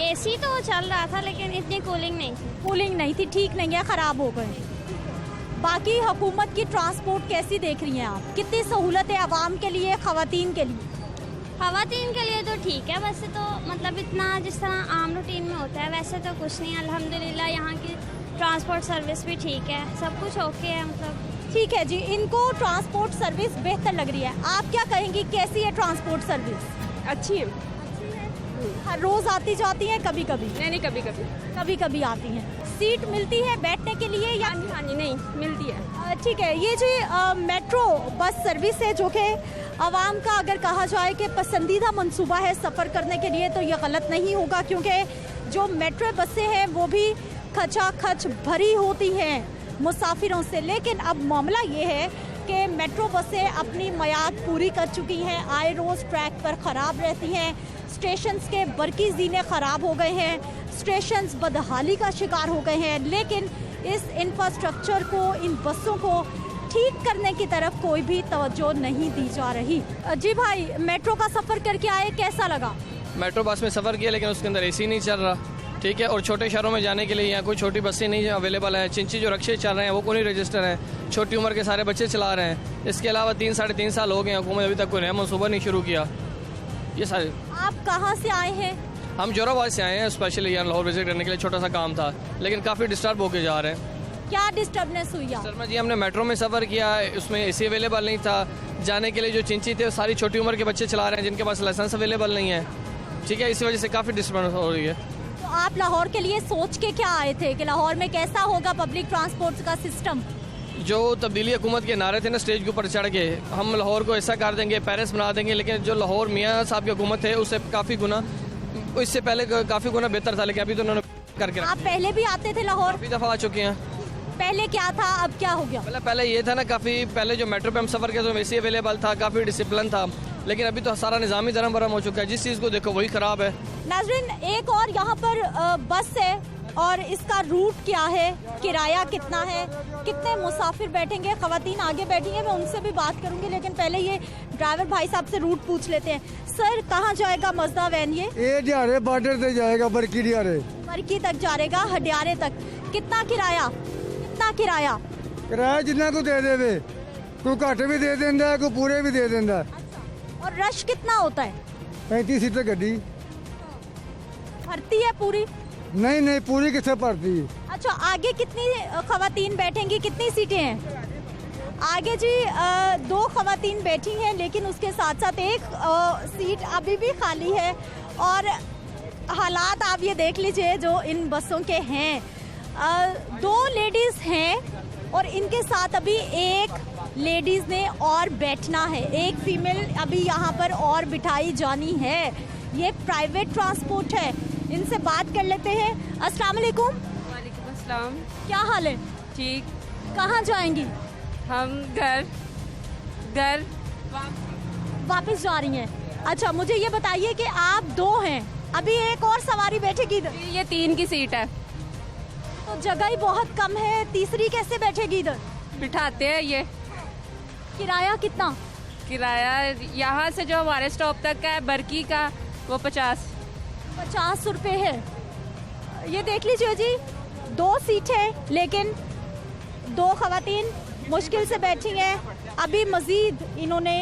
एसी तो चल रहा था लेकिन इतनी कूलिंग नहीं थी। कूलिंग नहीं थी, ठीक नहीं है, ख़राब हो गए। बाकी हुकूमत की ट्रांसपोर्ट कैसी देख रही हैं आप? कितनी सहूलत है आवाम के लिए, ख़वातीन के लिए? ख़वातीन के लिए तो ठीक है, वैसे तो मतलब इतना जिस तरह आम रूटीन में होता है वैसे तो कुछ नहीं। अल्हम्दुलिल्लाह यहाँ की ट्रांसपोर्ट सर्विस भी ठीक है, सब कुछ ओके है मतलब। ठीक है जी, इनको ट्रांसपोर्ट सर्विस बेहतर लग रही है। आप क्या कहेंगी, कैसी है ट्रांसपोर्ट सर्विस? अच्छी है। हर रोज़ आती जाती हैं? कभी कभी? नहीं, कभी कभी आती हैं। सीट मिलती है बैठने के लिए या? हाँ जी, नहीं मिलती है। ठीक है, ये जी मेट्रो बस सर्विस है जो कि आवाम का अगर कहा जाए कि पसंदीदा मंसूबा है सफ़र करने के लिए तो ये गलत नहीं होगा, क्योंकि जो मेट्रो बसें हैं वो भी खचाखच भरी होती हैं मुसाफिरों से। लेकिन अब मामला ये है कि मेट्रो बसें अपनी मियाद पूरी कर चुकी हैं। आए रोज़ ट्रैक पर ख़राब रहती हैं, स्टेशंस के बरकी ज़ीने ख़राब हो गए हैं, स्टेशंस बदहाली का शिकार हो गए हैं, लेकिन इस इंफ्रास्ट्रक्चर को, इन बसों को ठीक करने की तरफ कोई भी तवज्जो नहीं दी जा रही। जी भाई, मेट्रो का सफ़र करके आए, कैसा लगा? मेट्रो बस में सफ़र किया लेकिन उसके अंदर एसी नहीं चल रहा, ठीक है। और छोटे शहरों में जाने के लिए यहाँ कोई छोटी बसें नहीं अवेलेबल हैं। चिंची जो रक्शे चल रहे हैं वो कोई नहीं रजिस्टर हैं, छोटी उम्र के सारे बच्चे चला रहे हैं। इसके अलावा 3-3.5 साल हो गए हैं, हुकूमत अभी तक कोई नया मनसूबा नहीं शुरू किया। ये सारे। आप कहाँ से आए हैं? हम जोराबाद से आए हैं, स्पेशली यहाँ लाहौर विजिट करने के लिए। छोटा सा काम था लेकिन काफ़ी डिस्टर्ब होके जा रहे हैं। क्या डिस्टर्बनेस हुई? शर्मा जी, हमने मेट्रो में सफ़र किया, उसमें एसी अवेलेबल नहीं था। जाने के लिए जो चिंची थे सारी छोटी उम्र के बच्चे चला रहे हैं जिनके पास लाइसेंस अवेलेबल नहीं है, ठीक है। इसी वजह से काफ़ी डिस्टर्बेंस हो रही है। तो आप लाहौर के लिए सोच के क्या आए थे कि लाहौर में कैसा होगा पब्लिक ट्रांसपोर्ट का सिस्टम? जो तब्दीली हुकूमत के नारे थे ना स्टेज के ऊपर चढ़ के, हम लाहौर को ऐसा कर देंगे, पेरिस बना देंगे, लेकिन जो लाहौर मियाँ साहब की हुकूमत है उससे काफ़ी गुना, इससे पहले काफ़ी गुना बेहतर था, लेकिन अभी तो उन्होंने करके। आप पहले भी आते थे लाहौर? काफ़ी दफ़ा आ चुके हैं। पहले क्या था, अब क्या हो गया? पहले ये था ना, काफ़ी पहले जो मेट्रो पे हम सफ़र किया तो एसी अवेलेबल था, काफ़ी डिसिप्लिन था, लेकिन अभी तो सारा निज़ाम ही धर्म भरम हो चुका है। जिस चीज़ को देखो वही ख़राब है। नाज़रीन, एक और यहाँ पर बस है और इसका रूट क्या है, किराया कितना है, कितने मुसाफिर बैठेंगे? ख़वातीन आगे बैठी हैं, मैं उनसे भी बात करूँगी, लेकिन पहले ये ड्राइवर भाई साहब से रूट पूछ लेते हैं। सर, कहाँ जाएगा मजदा वैन? ये हडियारे बॉर्डर से जाएगा, बरकी बरकी तक जाएगा, हडियारे तक। कितना किराया? किराया जिन्ना को दे दे, कोई घट भी दे देंदा, कोई पूरे भी दे देंदा। और रश कितना होता है? 35 सीटर गड्डी भरती है पूरी? नहीं, पूरी किसे भरती? अच्छा, आगे कितनी खवातीन बैठेंगी, कितनी सीटें हैं आगे? जी 2 खवातीन बैठी हैं, लेकिन उसके साथ साथ एक सीट अभी भी खाली है। और हालात आप ये देख लीजिए जो इन बसों के हैं। 2 लेडीज़ हैं और इनके साथ अभी एक लेडीज़ ने और बैठना है, एक फीमेल अभी यहाँ पर और बिठाई जानी है। ये प्राइवेट ट्रांसपोर्ट है, इनसे बात कर लेते हैं। अस्सलाम वालेकुम। वालेकुम अस्सलाम। क्या हाल है? ठीक। कहाँ जाएंगी? हम घर वापस जा रही हैं। अच्छा, मुझे ये बताइए कि आप 2 हैं, अभी एक और सवारी बैठेगी इधर? ये 3 की सीट है तो जगह ही बहुत कम है, तीसरी कैसे बैठेगी इधर? बिठाते हैं। ये किराया कितना? किराया यहाँ से जो हमारे स्टॉप तक का है बरकी का, वो 50 रुपये है। ये देख लीजिए जी, 2 सीट है लेकिन 2 खवातीन मुश्किल से बैठी हैं। अभी मज़ीद इन्होंने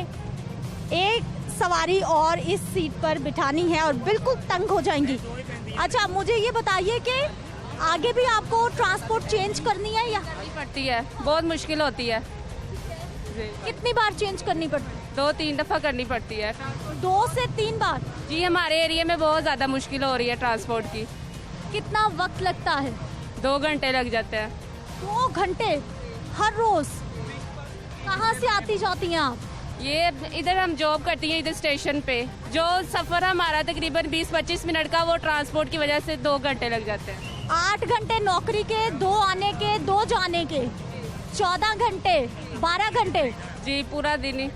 एक सवारी और इस सीट पर बिठानी है और बिल्कुल तंग हो जाएंगी। अच्छा, मुझे ये बताइए कि आगे भी आपको ट्रांसपोर्ट चेंज करनी है या? पड़ती है, बहुत मुश्किल होती है। कितनी बार चेंज करनी पड़ती है? 2-3 दफ़ा करनी पड़ती है। 2 से 3 बार? जी, हमारे एरिया में बहुत ज़्यादा मुश्किल हो रही है ट्रांसपोर्ट की। कितना वक्त लगता है? 2 घंटे लग जाते हैं। 2 घंटे हर रोज़? कहाँ से आती जाती हैं आप? ये इधर हम जॉब करती हैं, इधर स्टेशन पे। जो सफ़र हमारा तकरीबन 20-25 मिनट का, वो ट्रांसपोर्ट की वजह से 2 घंटे लग जाते हैं। 8 घंटे नौकरी के, 2 आने के, 2 जाने के, 14 घंटे, 12 घंटे। जी, पूरा दिन ही।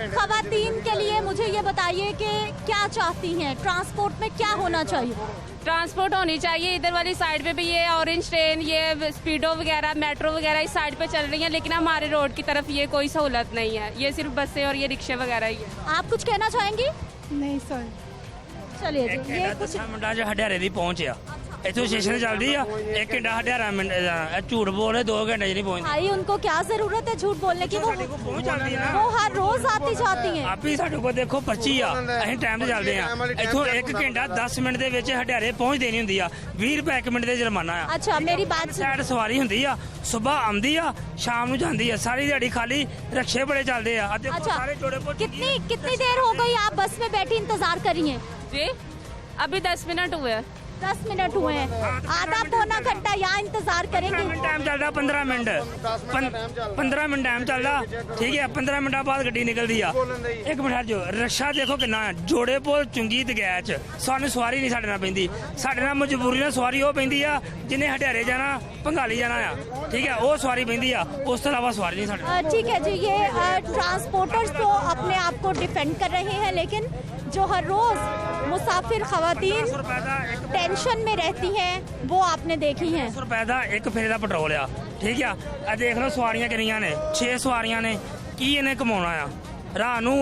खवातीन के लिए मुझे ये बताइए कि क्या चाहती हैं, ट्रांसपोर्ट में क्या होना चाहिए? ट्रांसपोर्ट होनी चाहिए। इधर वाली साइड पे भी ये ऑरेंज ट्रेन, ये स्पीडो वगैरह, मेट्रो वगैरह इस साइड पे चल रही हैं, लेकिन हमारे रोड की तरफ ये कोई सहूलत नहीं है। ये सिर्फ बसें और ये रिक्शे वगैरह ही है। आप कुछ कहना चाहेंगी? नहीं सर। चलिए जी, ये कुछ मुंडा जो हडियारे दी पहुंचा, इतों स्टेशन चलती है 1 घंटा हडियारा मिनट, झूठ बोल रहे 2 घंटे नहीं पहुंच। भाई, उनको क्या जरूरत है झूठ बोलने की? वो हर रोज आती जाती हैं। आप ही साडे को देखो पर्ची आ, ਅਸੀਂ ਟਾਈਮ ਤੇ ਚੱਲਦੇ ਆ, ਇਥੋਂ 1 ਘੰਟਾ 10 ਮਿੰਟ ਦੇ ਵਿੱਚ ਹਡਿਆਰੇ ਪਹੁੰਚ ਦੇਣੀ ਹੁੰਦੀ ਆ, 20 ਰੁਪਏ 1 ਮਿੰਟ ਦੇ ਜੁਰਮਾਨਾ ਆ। अच्छा, मेरी बात ਸਾਈਡ ਸਵਾਰੀ ਹੁੰਦੀ ਆ, ਸਵੇਰ ਆਉਂਦੀ ਆ, ਸ਼ਾਮ ਨੂੰ ਜਾਂਦੀ ਆ, ਸਾਰੀ ਦਿਹਾੜੀ ਖਾਲੀ ਰਿਕਸ਼ੇ ਬੜੇ ਚੱਲਦੇ ਆ। अच्छा, कितनी देर हो गई आप बस में बैठी इंतजार कर रही हैं? जी, अभी 10 मिनट हुए हैं। 10 मिनट हुए हैं। आधा पौना घंटा यहाँ इंतजार करेंगे? टाइम चल रहा 15 मिनट 15 मिनट टाइम चल रहा, ठीक है। 15 मिनट बाद गड्डी निकलती है। एक मिनट जो रक्षा देखो कितना है, जोड़े पुल चुंगी ते गैच सानू सवारी नहीं साढ़े नाल पैंदी, साढ़े नाल मजबूरी नाल सवारी वो पैंदी आ जिन्हें हटियारे जाना भंगाली जाना आ, ठीक है, वो सवारी पैंदी आ, उस तो इलावा सवारी नहीं साढ़े। ठीक है जी, ये ट्रांसपोर्टर्स तो अपने आप को डिफेंड कर रहे हैं, लेकिन जो हर रोज मुसाफिर खवातीन टेंशन में रहती हैं वो आपने देखी हैं। रुपए का एक फेरे का पेट्रोल आ, ठीक है। देख लो सवारियां कितनियां ने, 6 सवारियां ने, की इन्हें कमाना आ रात नूं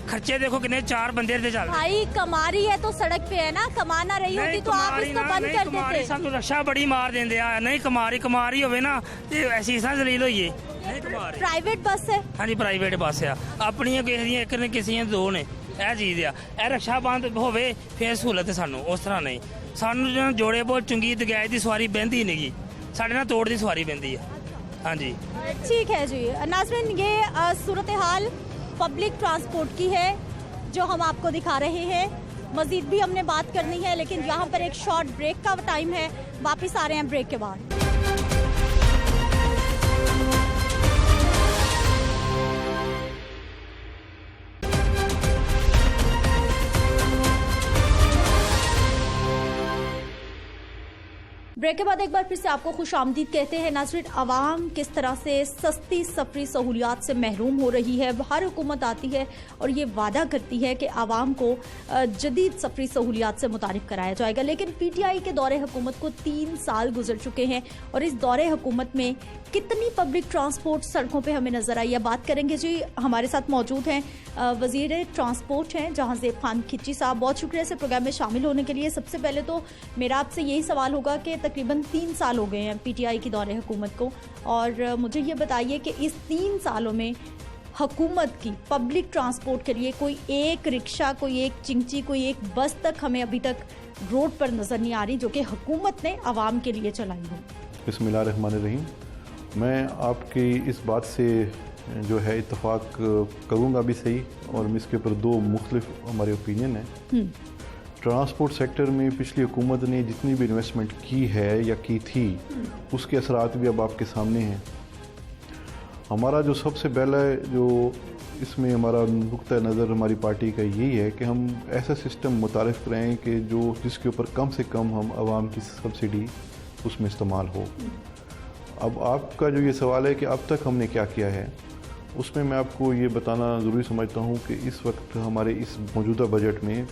खर्चे देखो कितने, 4 बंदे ते चल। भाई कमा रही है तो सड़क पे है ना, कमा ना रही होती तो आप इसको बंद कर देते। सानू रक्षा बड़ी मार देंदे आ, नहीं कमा रही होवे ना ते ऐसी इस जलील होइए। प्राइवेट बस है? हाँ जी प्राइवेट बस आ, अपनी एक ने किसी दो ने, ਇਹ ਚੀਜ਼ ਆ। ਇਹ ਰਕਸ਼ਾ ਬੰਦ ਹੋਵੇ ਫਿਰ ਸਹੂਲਤ ਸਾਨੂੰ, ਉਸ ਤਰ੍ਹਾਂ ਨਹੀਂ। ਸਾਨੂੰ ਜੋੜੇ ਬਹੁਤ ਚੁੰਗੀ ਦਗੈਜ ਦੀ ਸਵਾਰੀ ਬਹਿੰਦੀ ਨਹੀਂਗੀ, ਸਾਡੇ ਨਾਲ ਤੋੜ ਦੀ ਸਵਾਰੀ ਬਹਿੰਦੀ ਆ। हाँ जी ठीक है जी नाज़रीन, ये सूरत हाल पब्लिक ट्रांसपोर्ट की है जो हम आपको दिखा रहे हैं। मजीद भी हमने बात करनी है, लेकिन यहाँ पर एक शॉर्ट ब्रेक का टाइम है, वापस आ रहे हैं ब्रेक के बाद। ब्रेक के बाद एक बार फिर से आपको खुशामदीद कहते हैं। नाज़रीन, आवाम किस तरह से सस्ती सफरी सहूलियात से महरूम हो रही है। हर हुकूमत आती है और ये वादा करती है कि आवाम को जदीद सफरी सहूलियात से मुतारिफ कराया जाएगा, लेकिन PTI के दौरे हुकूमत को 3 साल गुजर चुके हैं और इस दौरे हुकूमत में कितनी पब्लिक ट्रांसपोर्ट सड़कों पे हमें नजर आई है। बात करेंगे जी, हमारे साथ मौजूद हैं वजीर ट्रांसपोर्ट हैं जहांज़ेब खान खिच्ची साहब। बहुत शुक्रिया से प्रोग्राम में शामिल होने के लिए। सबसे पहले तो मेरा आपसे यही सवाल होगा कि तकरीबन 3 साल हो गए हैं PTI की दौरे हुकूमत को, और मुझे ये बताइए कि इस 3 सालों में हुकूमत की पब्लिक ट्रांसपोर्ट के लिए कोई एक रिक्शा, कोई एक चिंची, कोई एक बस तक हमें अभी तक रोड पर नज़र नहीं आ रही जो कि हुकूमत ने आवाम के लिए चलाई हो। बिस्मिल्लाहिर्रहमानिर्रहीम। मैं आपकी इस बात से जो है इत्तफाक करूँगा भी सही, और इसके ऊपर 2 मुख्तलिफ हमारे ओपिनियन हैं। ट्रांसपोर्ट सेक्टर में पिछली हुकूमत ने जितनी भी इन्वेस्टमेंट की है या की थी, उसके असरात भी अब आपके सामने हैं। हमारा जो सबसे पहला जो इसमें हमारा नुक्ता नज़र हमारी पार्टी का यही है कि हम ऐसा सिस्टम मुतारिफ करें कि जो जिसके ऊपर कम से कम हम आवाम की सब्सिडी उसमें इस्तेमाल हो। अब आपका जो ये सवाल है कि अब तक हमने क्या किया है, उसमें मैं आपको ये बताना ज़रूरी समझता हूँ कि इस वक्त हमारे इस मौजूदा बजट में,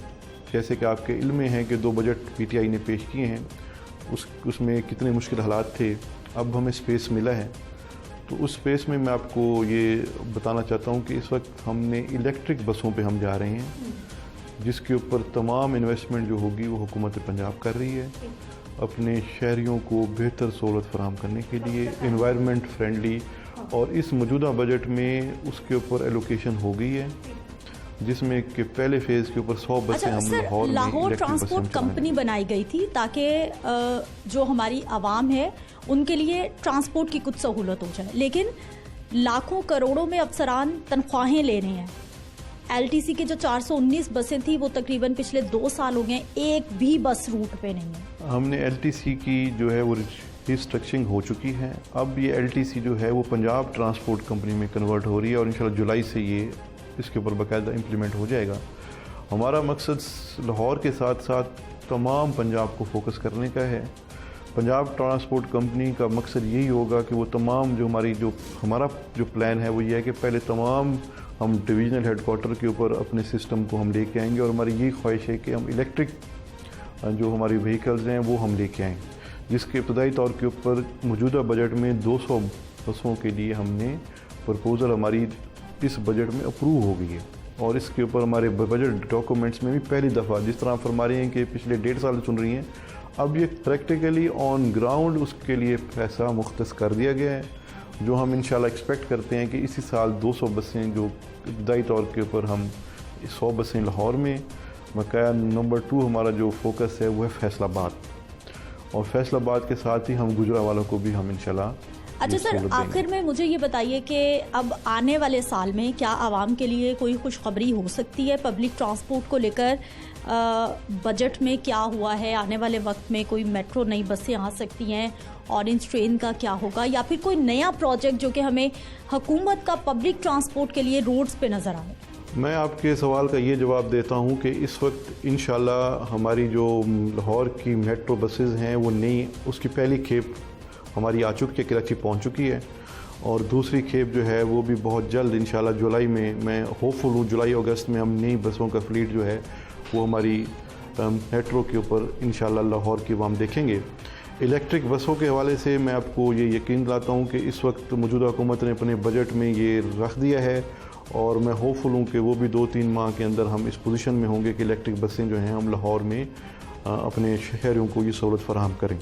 जैसे कि आपके इल्म में है कि 2 बजट PTI ने पेश किए हैं, उसमें कितने मुश्किल हालात थे, अब हमें स्पेस मिला है। तो उस स्पेस में मैं आपको ये बताना चाहता हूँ कि इस वक्त हमने इलेक्ट्रिक बसों पे हम जा रहे हैं, जिसके ऊपर तमाम इन्वेस्टमेंट जो होगी वो हुकूमत पंजाब कर रही है अपने शहरियों को बेहतर सहूलत फराहम करने के लिए, एनवायरनमेंट फ्रेंडली। और इस मौजूदा बजट में उसके ऊपर एलोकेशन हो गई है, जिसमें कि पहले फेज़ के ऊपर 100 बसें हम लाहौर ट्रांसपोर्ट कंपनी बनाई गई थी ताकि जो हमारी आवाम है उनके लिए ट्रांसपोर्ट की कुछ सहूलत हो जाए, लेकिन लाखों करोड़ों में अफसरान तनख्वाहें ले रहे हैं। LTC के जो 419 बसें थी वो तकरीबन पिछले 2 साल हो गए, एक भी बस रूट पे नहीं है। हमने LTC की जो है वो रिस्ट्रक्चरिंग हो चुकी है। अब ये LTC जो है वो पंजाब ट्रांसपोर्ट कंपनी में कन्वर्ट हो रही है और इंशाल्लाह जुलाई से ये इसके ऊपर बाकायदा इम्प्लीमेंट हो जाएगा। हमारा मकसद लाहौर के साथ साथ तमाम पंजाब को फोकस करने का है। पंजाब ट्रांसपोर्ट कंपनी का मकसद यही होगा कि वो तमाम जो हमारा जो प्लान है वो ये है कि पहले तमाम हम डिवीज़नल हेडक्वार्टर के ऊपर अपने सिस्टम को हम लेके आएंगे, और हमारी यही ख्वाहिश है कि हम इलेक्ट्रिक जो हमारी व्हीकल्स हैं वो हम लेके आएँ, जिसके इब्तदाई तौर के ऊपर मौजूदा बजट में 200 बसों के लिए हमने प्रपोज़ल हमारी इस बजट में अप्रूव हो गई है। और इसके ऊपर हमारे बजट डॉक्यूमेंट्स में भी पहली दफ़ा, जिस तरह आप फरमा रही हैं कि पिछले 1.5 साल सुन रही हैं, अब ये प्रैक्टिकली ऑन ग्राउंड उसके लिए पैसा मुख्तस कर दिया गया है, जो हम इंशाल्लाह एक्सपेक्ट करते हैं कि इसी साल 200 बसें जो इब्तदाई तौर के ऊपर हम 100 बसें लाहौर में। बकाया नंबर 2 हमारा जो फोकस है वो है फैसलाबाद, और फैसलाबाद के साथ ही हम गुजरावालों को भी हम इंशाल्लाह अच्छा सर, आखिर में मुझे ये बताइए कि अब आने वाले साल में क्या आवाम के लिए कोई खुशखबरी हो सकती है पब्लिक ट्रांसपोर्ट को लेकर? बजट में क्या हुआ है? आने वाले वक्त में कोई मेट्रो नई बसें आ सकती हैं, ऑरेंज ट्रेन का क्या होगा, या फिर कोई नया प्रोजेक्ट जो कि हमें हुकूमत का पब्लिक ट्रांसपोर्ट के लिए रोड्स पे नज़र आए? मैं आपके सवाल का ये जवाब देता हूँ कि इस वक्त इंशाल्लाह हमारी जो लाहौर की मेट्रो बसेस हैं वो नई, उसकी पहली खेप हमारी आ चुकी है, कराची पहुँच चुकी है, और दूसरी खेप जो है वो भी बहुत जल्द इंशाल्लाह जुलाई में, मैं होपफुल हूँ जुलाई अगस्त में हम नई बसों का फ्लीट जो है वो हमारी मेट्रो के ऊपर इंशाल्लाह लाहौर की हम देखेंगे। इलेक्ट्रिक बसों के हवाले से मैं आपको ये यकीन दिलाता हूँ कि इस वक्त मौजूदा हुकूमत ने अपने बजट में ये रख दिया है, और मैं होपफुल हूँ कि वो भी 2-3 माह के अंदर हम इस पोजीशन में होंगे कि इलेक्ट्रिक बसें जो हैं हम लाहौर में अपने शहरियों को ये सहूलत फराहम करें।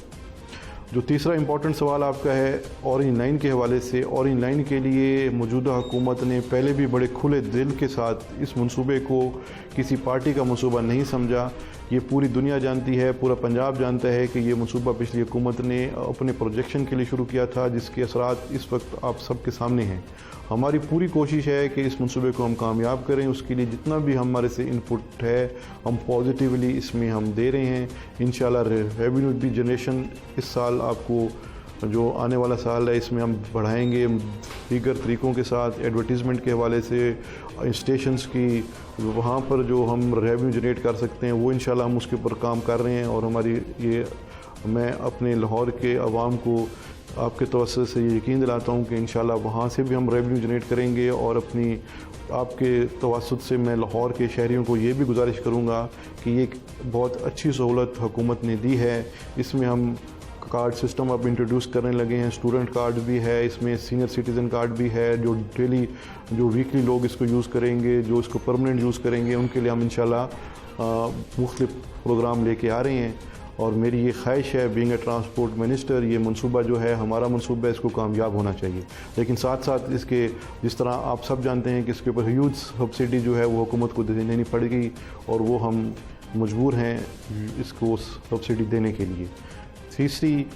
जो तीसरा इम्पॉर्टेंट सवाल आपका है ऑरेंज लाइन के हवाले से, ऑरेंज लाइन के लिए मौजूदा हुकूमत ने पहले भी बड़े खुले दिल के साथ इस मंसूबे को किसी पार्टी का मंसूबा नहीं समझा। ये पूरी दुनिया जानती है, पूरा पंजाब जानता है कि ये मंसूबा पिछली हुकूमत ने अपने प्रोजेक्शन के लिए शुरू किया था, जिसके असरात इस वक्त आप सबके सामने हैं। हमारी पूरी कोशिश है कि इस मंसूबे को हम कामयाब करें, उसके लिए जितना भी हमारे से इनपुट है हम पॉजिटिवली इसमें हम दे रहे हैं। इंशाल्लाह रेवेन्यू भी जनरेशन इस साल, आपको जो आने वाला साल है इसमें हम बढ़ाएंगे दीगर तरीक़ों के साथ। एडवर्टीज़मेंट के हवाले से स्टेशंस की वहाँ पर जो हम रेवेन्यू जनरेट कर सकते हैं वो इंशाल्लाह हम उसके ऊपर काम कर रहे हैं, और हमारी ये, मैं अपने लाहौर के अवाम को आपके तवज्जो से ये यकीन दिलाता हूँ कि इंशाल्लाह वहाँ से भी हम रेवेन्यू जनरेट करेंगे। और अपनी आपके तवज्जो से मैं लाहौर के शहरियों को ये भी गुजारिश करूँगा कि ये एक बहुत अच्छी सहूलत हुकूमत ने दी है। इसमें हम कार्ड सिस्टम अब इंट्रोड्यूस करने लगे हैं, स्टूडेंट कार्ड भी है, इसमें सीनियर सिटीज़न कार्ड भी है, जो डेली जो वीकली लोग इसको यूज़ करेंगे, जो इसको परमानेंट यूज़ करेंगे, उनके लिए हम इंशाल्लाह मुख्तलिफ प्रोग्राम लेके आ रहे हैं। और मेरी ये ख्वाहिश है बीइंग ए ट्रांसपोर्ट मिनिस्टर, ये मंसूबा जो है हमारा मंसूबा है, इसको कामयाब होना चाहिए। लेकिन साथ साथ इसके, जिस तरह आप सब जानते हैं कि इसके ऊपर ह्यूज सब्सिडी जो है वो हुकूमत को देनी पड़ेगी, और वो हम मजबूर हैं इसको सब्सिडी देने के लिए। तीसरी,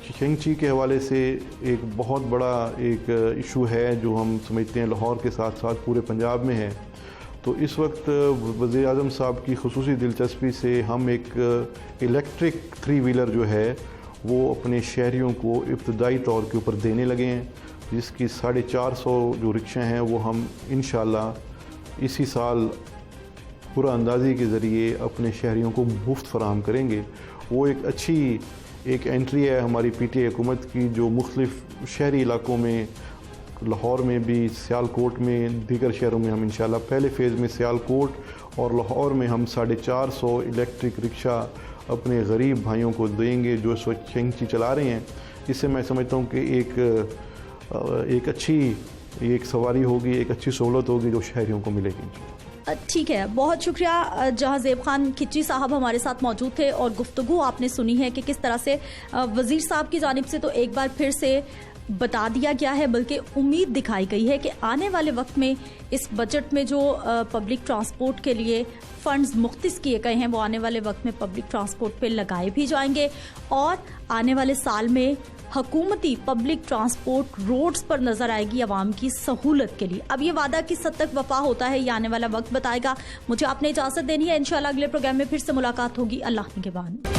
शेंगची के हवाले से एक बहुत बड़ा एक इशू है जो हम समझते हैं लाहौर के साथ साथ पूरे पंजाब में है। तो इस वक्त वज़ीर आज़म साहब की खुसूसी दिलचस्पी से हम एक इलेक्ट्रिक 3 व्हीलर जो है वो अपने शहरियों को इब्तदाई तौर के ऊपर देने लगे हैं, जिसकी 450 जो रिक्शा हैं वो हम इंशाल्लाह इसी साल पूरा अंदाज़ी के ज़रिए अपने शहरियों को मुफ्त फराहम करेंगे। वो एक अच्छी एक एंट्री है हमारी PTI हुकूमत की, जो मुख्तलिफ शहरी इलाकों में, लाहौर में भी, सियालकोट में, दीगर शहरों में हम इंशाल्लाह पहले फ़ेज़ में सियालकोट और लाहौर में हम 450 इलेक्ट्रिक रिक्शा अपने गरीब भाइयों को देंगे जो इस वक्त शेंगची चला रहे हैं। इससे मैं समझता हूँ कि एक अच्छी एक सवारी होगी, एक अच्छी सहूलत होगी जो शहरियों को मिलेगी। ठीक है, बहुत शुक्रिया। जहांज़ेब खान खिच्ची साहब हमारे साथ मौजूद थे और गुफ्तगू आपने सुनी है कि किस तरह से वज़ीर साहब की जानिब से तो एक बार फिर से बता दिया गया है, बल्कि उम्मीद दिखाई गई है कि आने वाले वक्त में इस बजट में जो पब्लिक ट्रांसपोर्ट के लिए फंड्स मुख्तस किए गए हैं वो आने वाले वक्त में पब्लिक ट्रांसपोर्ट पे लगाए भी जाएंगे, और आने वाले साल में हुकूमती पब्लिक ट्रांसपोर्ट रोड्स पर नजर आएगी आवाम की सहूलत के लिए। अब ये वादा किस हद तक वफा होता है ये आने वाला वक्त बताएगा। मुझे आपने इजाजत देनी है, इंशाल्लाह अगले प्रोग्राम में फिर से मुलाकात होगी। अल्लाह निगहबान।